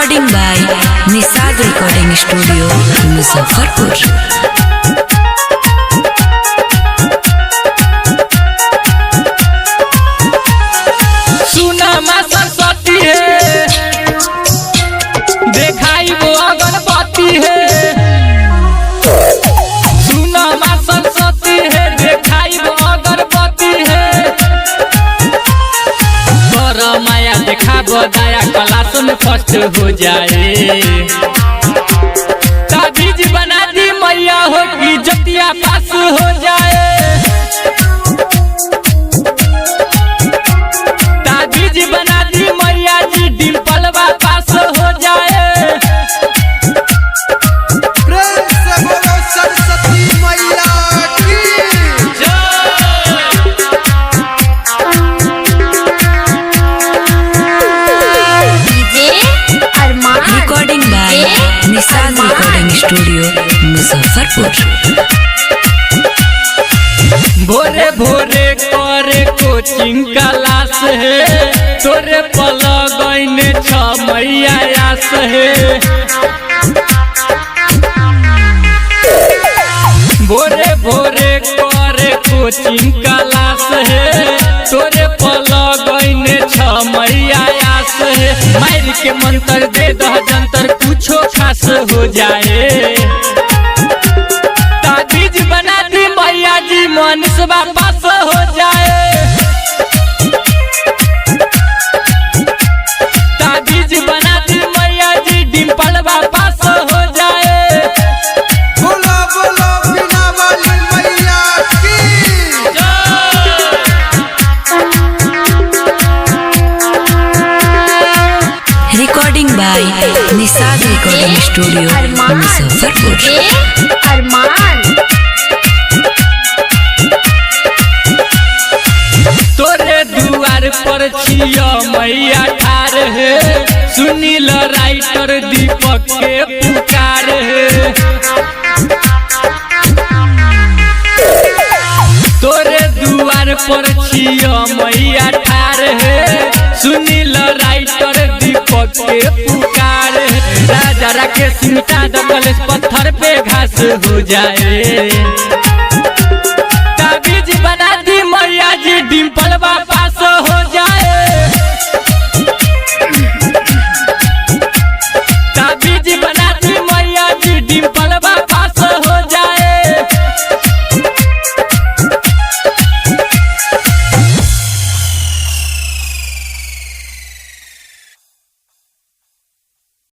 Recording by Nisad Recording Studio, Muzaffarpur। सुना माँ सरस्वती है, देखाई वो अगरबत्ती है। सुना माँ सरस्वती है, देखाई वो अगरबत्ती है। बड़ा माया देखा बदाया क्लास में फर्स्ट हो जाए। ताबीज बना दी मैया हो कि जतिया पास हो जाए। बना दी मैया जी डिम्पलवा पास हो जाए। प्रेम से बोलो सरस्वती मैया की DJ Arman. Recording by Nisad Recording Studio, Muzaffarpur। भोरे भोरे करे कोचिंग क्लास है, तोरे पलगैने छ मैया आस है। भोरे भोरे करे कोचिंग क्लास है, तोरे पलगैने छ मैया आस है। मार के मंत्र दे दह जंतर कुछो खास हो जाए। ताबीज बना दी मैया जी मनीष वापस हो जाए। ताबीज बना दी मैया जी डिम्पल वापस हो जाए। बोलो बोलो बिना वाली मैया की Recording by Nisad Recording Studio, Muzaffarpur। अरमान तोरे दुआर पर छिया मैया ठार है, सुनील राइटर दीपक के पुकार है। तोरे दुआर पर छिया मैया ठार है, सुनील राइटर दीपक के पुकार है। राजा राकेश मिटा दगल पत्थर पे घास हो जाए। ताबीज बना दी मैया जी डिम्पल